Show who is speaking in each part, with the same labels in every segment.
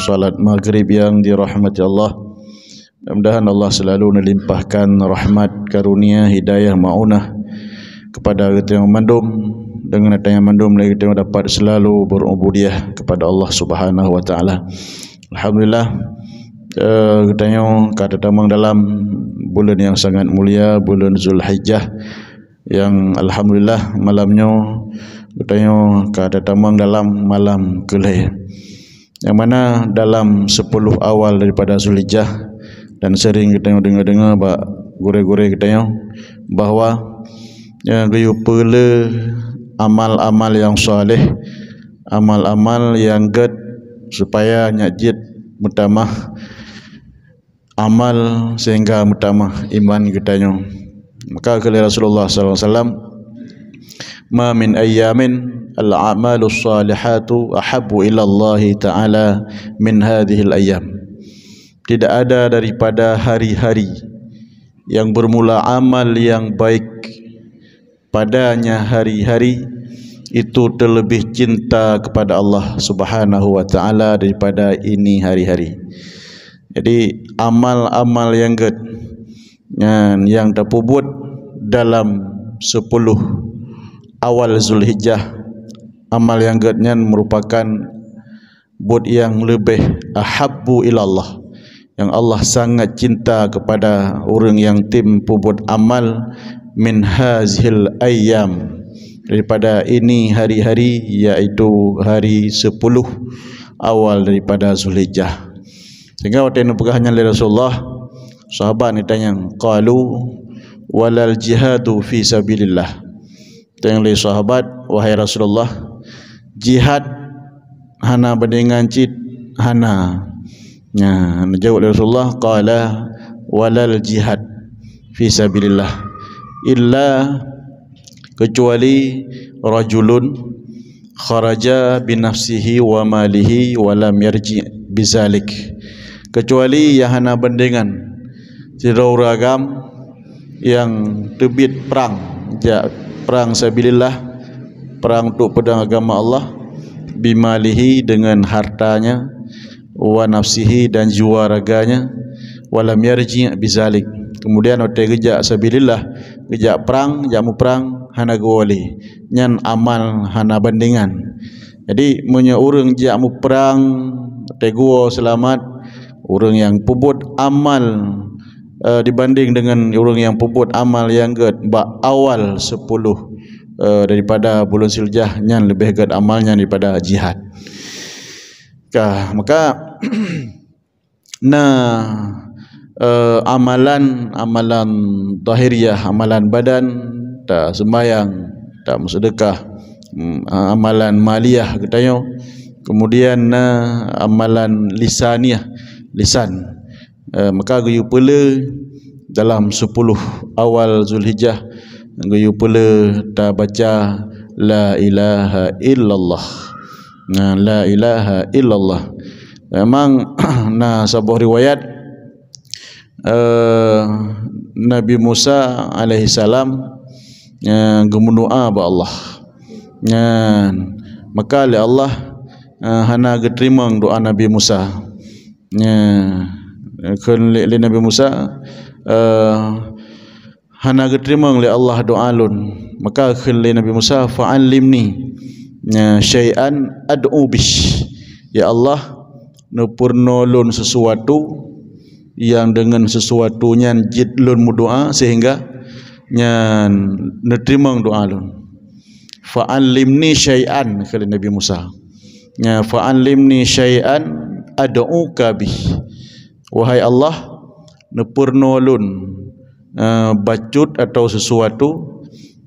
Speaker 1: salat maghrib yang dirahmati Allah. Mudah-mudahan Allah selalu melimpahkan rahmat, karunia, hidayah, ma'unah kepada kita yang memandum. Dengan adanya mandum lagi kita dapat selalu berubudiah kepada Allah Subhanahu wa taala. Alhamdulillah, kita yang kata tamang dalam bulan yang sangat mulia, bulan Zulhijjah, yang alhamdulillah malamnya kita yang kata tamang dalam malam kelih, yang mana dalam 10 awal daripada Zulhijjah. Dan sering kita yang dengar-dengar gure-gure kita yang bahawa gayu pula amal-amal yang soleh, amal-amal yang ged supaya nyajid mutamah amal sehingga mutamah iman kita nyo. Maka kala Rasulullah sallallahu alaihi wasallam, ma min ayyamin al-a'malu salihatu ahabbu ila Allah taala min hadhihi al-ayyam. Tidak ada daripada hari-hari yang bermula amal yang baik padanya hari-hari itu terlebih cinta kepada Allah Subhanahu wa taala daripada ini hari-hari. Jadi amal-amal yang ged yang terpubut dalam 10 awal Zulhijjah, amal yang gednya merupakan bud yang lebih ahabbu ilallah, yang Allah sangat cinta kepada orang yang tim pubut amal min hazil ayyam, daripada ini hari-hari, yaitu hari 10 awal daripada Zulhijjah. Sehingga waktu itu pegahannya oleh Rasulullah, sahabat ni tanya, qalu walal jihadu fi sabilillah. Tanya oleh sahabat, wahai Rasulullah, jihad hana bandingan cid hana. Ya, jawab oleh Rasulullah, qala walal jihad fi sabilillah illa, kecuali rajulun kharaja binafsihi wa malihi wa lam yarji bizalik, kecuali yang hana bandingan tirau ragam yang terbit perang, perang sabilillah, perang untuk pedang agama Allah, bimalihi dengan hartanya, wa nafsihi dan jiwa raganya, walam yarji bizalik, kemudian waktu gejak sabilillah, gejak perang, jamu perang hana gawali nyan amal hana bandingan. Jadi punya orang jamu perang teguo selamat, orang yang pubut amal dibanding dengan orang yang pubut amal yang ged awal 10 daripada bulan Zulhijjah nyan lebih ged amalnya daripada jihad. Maka amalan zahiriyah, amalan badan, tak sembahyang, tak bersedekah, amalan maliyah katanya, kemudian amalan lisaniyah, lisan, maka gayu pula dalam 10 awal Zulhijjah gayu pula ta baca la ilaha illallah. La ilaha illallah. Memang sebuah riwayat Nabi Musa alaihi salam gemundoa ba Allah. Maka oleh Allah hana geterima doa Nabi Musa. Oleh Nabi Musa hana geterima oleh Allah doa lun. Maka oleh Nabi Musa, fa'allimni syai'an ad'u bish, ya Allah nupurnolon sesuatu yang dengan sesuatunya jidlun mudoa sehingga nyan nerima doa lun. Fa'allimni syai'an, kata Nabi Musa, fa'allimni syai'an ad'uka bih, wahai Allah nupurnolon bacut atau sesuatu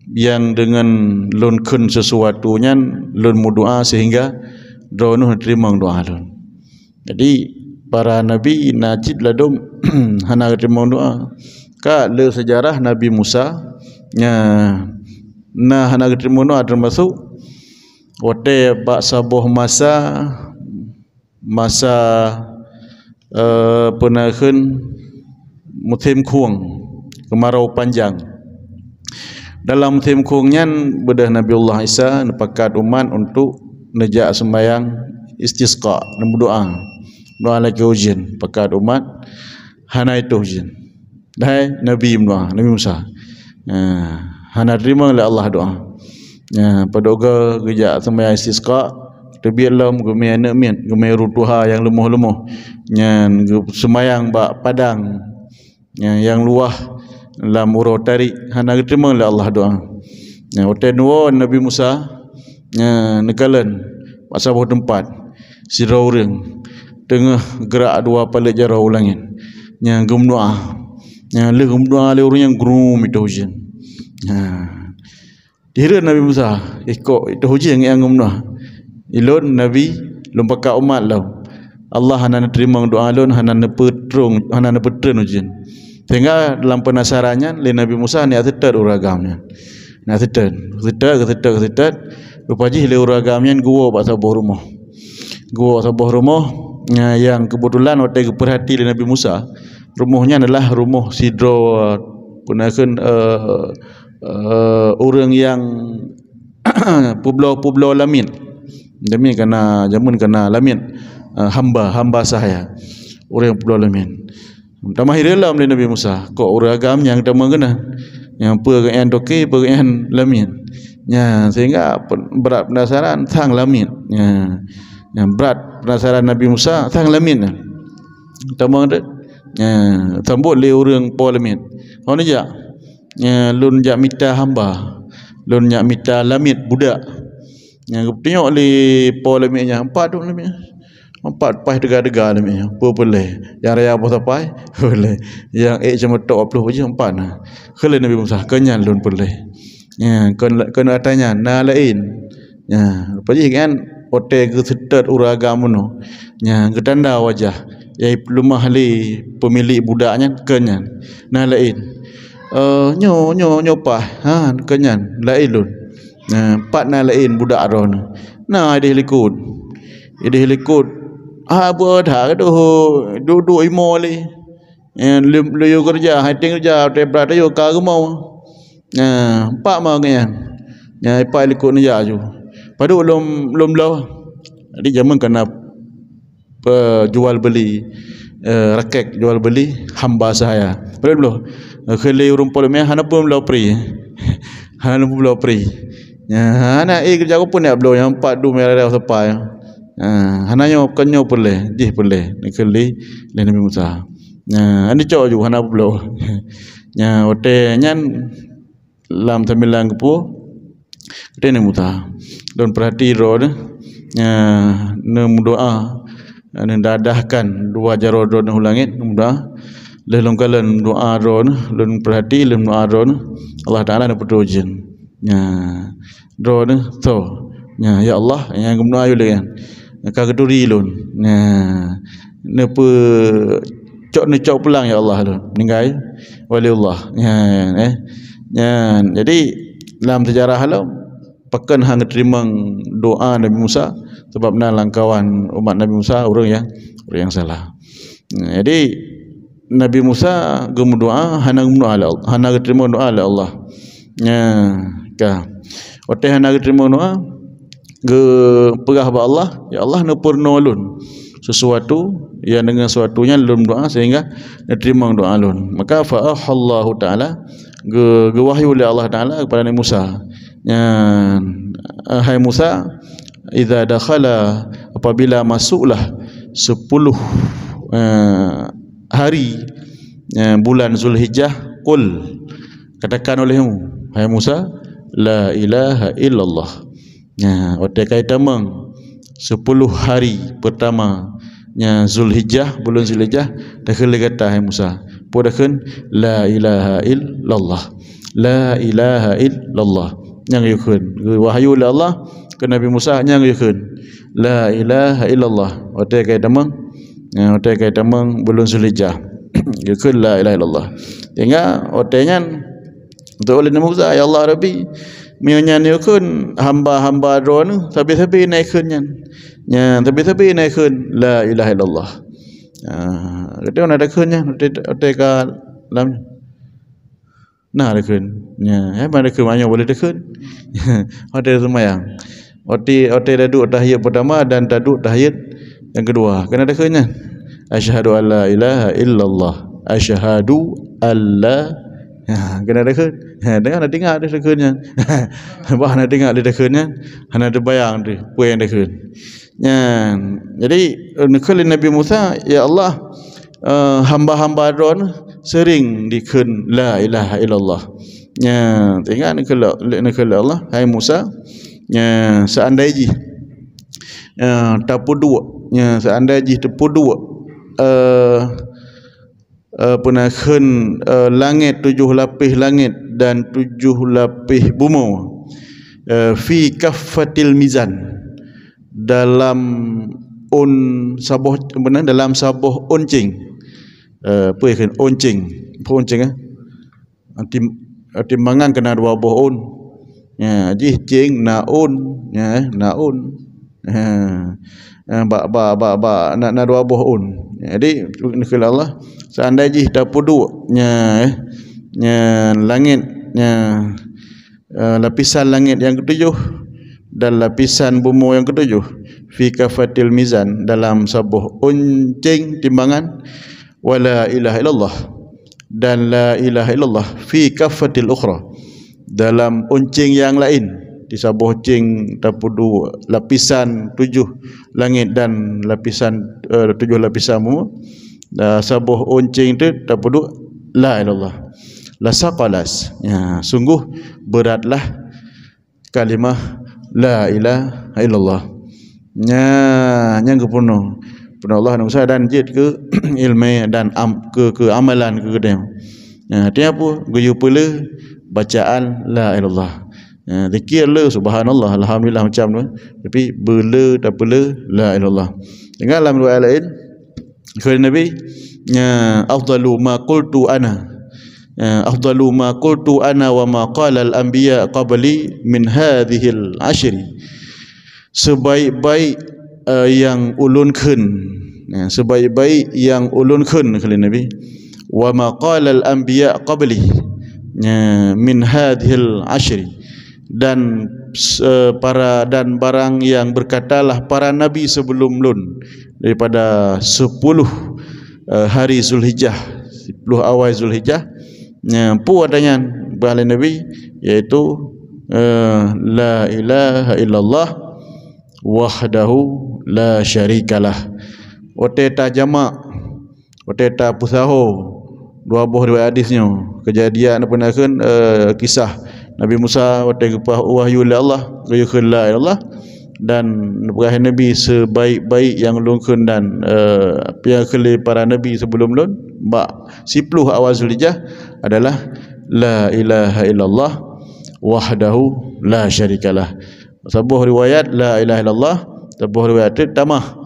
Speaker 1: yang dengan lunken sesuatunya lun mudoa sehingga doa terima doa lun. Jadi para nabi najid ladum hana terima doa. Ka le sejarah Nabi Musa hana terima doa termasuk waktu bak sabuh masa penahan musim kuang, kemarau panjang. Dalam musim kuangnya bedah Nabiullah Isa nepakat umat untuk nejak sembahyang istisqa, berdoa doa lagi ujian pekat umat hana itu ujian dai Nabi doa Nabi Musa hana terima oleh Allah doa padoga gejak sembahyang istisqa tebiat lam gumai anak mian gumai rutuha yang lemuh-lemuh nyan sembahyang bak padang yang luah dalam urau tarik hana terima oleh Allah doa hotel nuo Nabi Musa nekalan pasal buah tempat sirau orang tengah gerak dua palet jarau langit yang gumdoa le gumdoa le orang yang grum itu hujan dihira Nabi Musa ikut itu hujan yang gumdoa ilon Nabi lumpaka umat lau Allah hana terima doa lon hana nepetrung hana nepetren hujan sehingga dalam penasarannya le Nabi Musa ni atetat uragamnya na atetat rupanya le uragamnya gua bahasa buah rumah yang kebetulan waktu perhati le Nabi Musa rumahnya adalah rumah sidro gunakan orang yang pulau lamin demi kena jamun kena lamin hamba sahaya orang pulau lamin tamah hirelam le Nabi Musa kok orang agam yang tamang kena yang pegaan doke pegaan lamin sehingga berat penasaran sang lamin yang berat penasaran Nabi Musa sang lamin tamang dak sambut le orang po lamin ono ja lun jak mita hamba lun jak mita lamit budak yang tengok le po lamitnya empat tu lamitnya empat pai dega-dega lamitnya apa boleh yang raya apa tapai boleh yang cuma tok 20 je empat nah khale Nabi Musa kenyan lun boleh kena tanya na lain lepas kan hotel ke sedat uragam no ketanda wajah lumah li pemilik budaknya kenyan na lain nyo pah kenyan lain lun empat na lain budak ron idih likut apa dah duduk imo li lu kerja hating kerja tebrat yo ka mau empat mau kan ipai likut ni ja ju padu lom law jadi zaman kena jual beli raket jual beli hamba saya belum khali rumpul me hana pun law pri hana kerja ko pun ya belum yang empat du merah sepai hananya kenyo boleh dih boleh ni khali le Nabi Musa ani cok ju hana belum hotel nyan lam tamilang kepu kita ni muta don perhati roh doa dadahkan dua jaro roh langit muda lelong kalan doa roh lun perhati lun doa roh Allah Taala nak petujuan roh tu ya Allah yang gumna ayu le ka keduri lun ne pe cok pulang ya Allah lun ninggai wali Allah jadi dalam sejarah halau pakan hang terima doa Nabi Musa sebab langkawan umat Nabi Musa orang yang salah. Jadi Nabi Musa gum doa hana terima doa oleh Allah. Ote hana terima doa ge pegah ba Allah ya Allah nepurno lun sesuatu yang dengan sesuatunya lun doa sehingga diterima doa lun. Maka fa Allah Taala ge wahyu oleh Allah Taala kepada Nabi Musa. Hai Musa, idza dakhala apabila masuklah 10 hari bulan Zulhijjah, qul katakan olehmu hai Musa la ilaha illallah. Waktu kait tamang 10 hari pertama Zulhijjah bulan Zulhijjah dah kata hai Musa podakun la ilaha illallah la ilaha illallah yang yukun wahyu oleh Allah ke Nabi Musa yang yukun la ilaha illallah waktu kait tamang bulan Zulhijjah yukun la ilaha illallah sehingga waktunya untuk oleh Nabi Musa ya Allah Rabbi mianyan yukun hamba-hamba drone sabi-sabi naikunnya sabi-sabi naikun la ilaha illallah kita nak ada kunnya ka lam nah ada kun mana kun banyak boleh dekun ada semayang oti duduk tahiyat pertama dan duduk tahiyat yang kedua kena ada kunnya Asyhadu an la ilaha illallah. Asyhadu alla. Kena dekun. Dengar nak dengar dia dekunnya. Bah nak dengar dia dekunnya. Hana ada bayang dia puan dekun. Jadi nekul Nabi Musa, ya Allah, hamba-hamba Ron sering dikun la ilaha illallah. Tengok nekul Allah, hai Musa, seandainya tapudua, seandainya tapudua penakhun langit 7 lapis langit dan 7 lapis bumi fi kaffatil mizan, dalam sabah benar, dalam sabah oncing, apa kan oncing, apa oncing timbangan kena 2 buah on, jih cing naun, naun nak 2 buah on. Jadi kalau Allah seandainya dapat 2 langit, lapisan langit yang ke-7 dan lapisan bumi yang ke-7 fi kafatil mizan, dalam sebuah uncing timbangan, wala ilaha illallah, dan la ilaha illallah fi kafatil ukhra, dalam uncing yang lain, di sebuah uncing dapat 2 lapisan 7 langit dan lapisan 7 lapisan bumi, sebuah uncing itu dapat 2 la ilallah, la saqalas, sungguh beratlah kalimah la ilaha illallah. Yang kepenuh Allah Musa dan jid ke ilmu dan ke amalan ke dia. Dia apa? Guyu pula bacaan la ilallah. Zikir la subhanallah alhamdulillah macam tu, tapi bela tak bela la ilallah. Dengar dalam riwayat lain kata Nabi, afdalu ma qultu ana, afdalu ma qultu ana wa ma qala al anbiya qabli min hadhihi al ashri, sebaik-baik yang ulunkeun, sebaik-baik yang ulunkeun kata Nabi, wa ma qala al anbiya qabli min hadhihi al ashri, dan barang yang berkatalah para nabi sebelum lun daripada 10 hari Zulhijjah, 10 awal Zulhijjah, pu adanya bahasa Nabi, yaitu la ilaha illallah wahdahu la syarikalah. Oteta jamak, oteta pusaho, 2 buah riwayat hadisnya, kejadian apa nak kisah Nabi Musa waktu wahyu oleh Allah gayukeun la ilallah, dan berkah Nabi sebaik-baik yang lungkun dan pihak kali para nabi sebelum lun 10 awal Zulhijjah adalah la ilaha illallah wahdahu la syarikalah. Sebuah riwayat la ilaha illallah, sebuah riwayat tamah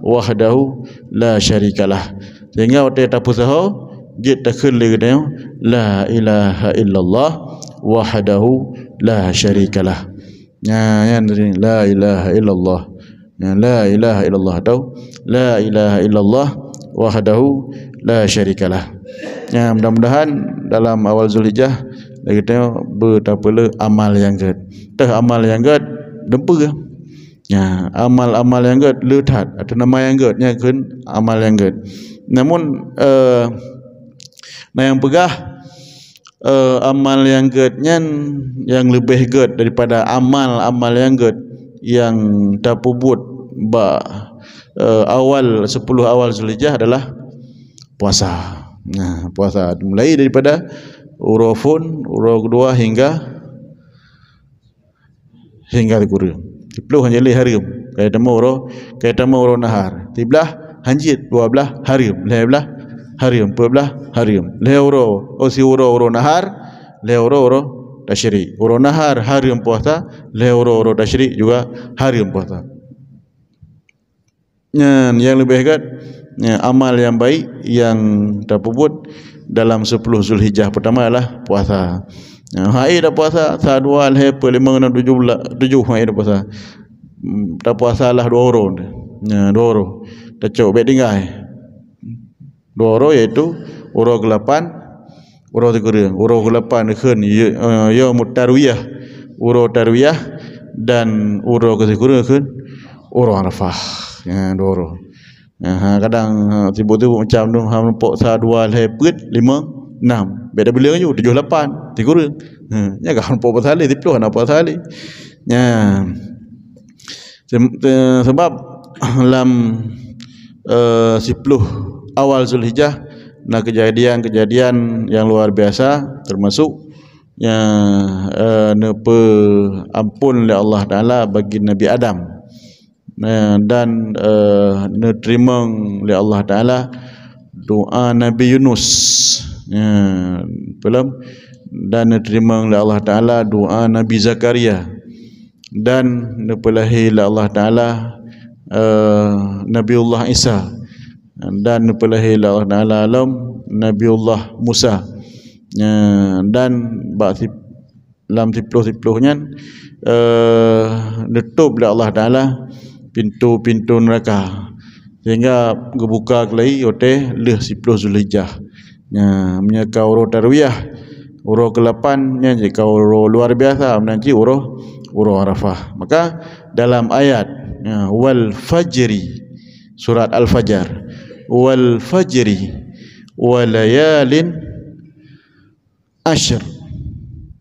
Speaker 1: wahdahu la syarikalah, sehingga waktu tapusaho jid takul dia la ilaha illallah wahdahu la syarikalah. La ilaha illallah, la ilaha illallah atau la ilaha illallah wahdahu la syarikalah. Mudah-mudahan dalam awal Zulhijjah kita bertapala amal yang gad. Amal yang gad dempa. Amal-amal yang gad letat atau nama yang gad kan amal yang gad. Namun yang pegah amal yang gednya yang lebih ged daripada amal-amal yang ged yang tapubut awal 10 awal Zulhijjah adalah puasa. Puasa mulai daripada urufun, uruf kedua hingga kurang. 10 hanjali hari kaitan uruf nahar. 13 hanjit 12 hari, 15 hari, 14 hari. Leuro uro nahar, leuro tasyrik. Uro nahar hari puasa, leuro tasyrik juga hari puasa. Yang lebih hebat, amal yang baik yang terpubut dalam 10 Zulhijjah pertama adalah puasa. Hai dah puasa, sadwal he 5 6 7 hai dah puasa. Dah puasa lah 2 orang. 2 orang. Dah cok baik tinggal. 2 orang iaitu uruf ke-8, uruf ke-9. Uruf ke-8 kan yaumut tarwiyah, uruf tarwiyah, dan uruf ke-9 kan uruf Arafah. 2 orang. Kadang tiba-tiba macam tu hang nampak 1 2 lepet 5 6 beda bila je 7 8 3 orang. Nya kan nampak pasal 10 nampak pasal. Sebab dalam 10 awal Zulhijjah nah kejadian-kejadian yang luar biasa, termasuk nepe ampun oleh Allah Taala bagi Nabi Adam, dan diterima oleh Allah Taala doa Nabi Yunus, dan diterima oleh Allah Taala doa Nabi Zakaria, dan dipelahir oleh Allah Taala Nabiullah Isa, dan dipelahir oleh Allah Taala Nabiullah Musa, dan dalam 10-10-nya ditutup oleh Allah Taala pintu-pintu neraka sehingga gebuka kelai oleh 10 Zulhijjah. Menyaka urut tarwiyah urut ke-8 nya jika urut luar biasa menanti urut Arafah. Maka dalam ayat wal fajri, surat Al-Fajr, wal fajri wa layalin ashr,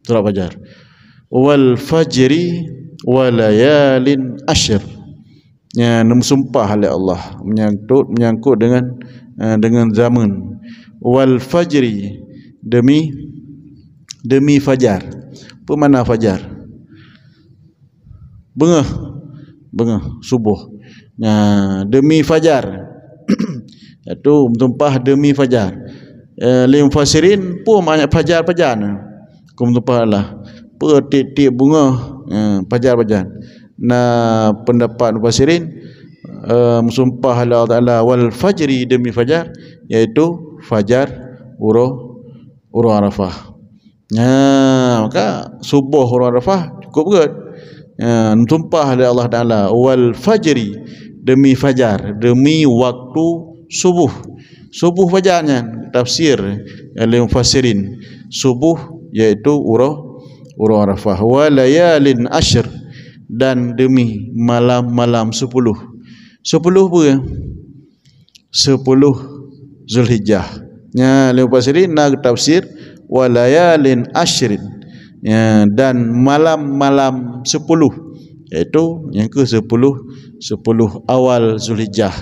Speaker 1: surat Fajar, wal fajri wa layalin ashr, sumpah oleh Allah menyangkut dengan zaman. Wal fajri, demi fajar. Apa makna fajar? Bengah subuh. Demi fajar. Itu sumpah demi fajar. Lim fasirin pun banyak fajar-fajar. Sumpah Allah. Titik bunga fajar-fajar. Nah, pendapat mufassirin mensumpah Allah Taala wal fajri, demi fajar, iaitu fajar urus Arafah. Maka subuh urus Arafah cukup berat. Mensumpah Allah Taala wal fajri, demi fajar, demi waktu subuh fajarnya. Tafsir oleh mufassirin, subuh iaitu urus Arafah. Wa layalin ashr, dan demi malam-malam 10 apa? 10 Zulhijjah. Lepas ini nak tafsir wa layalin ashrin, dan malam-malam 10, iaitu yang ke 10 awal Zulhijjah.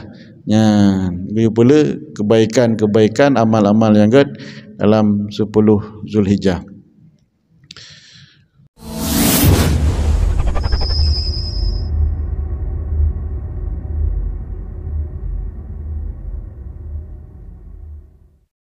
Speaker 1: Bagi pula kebaikan-kebaikan amal-amal yang dalam 10 Zulhijjah.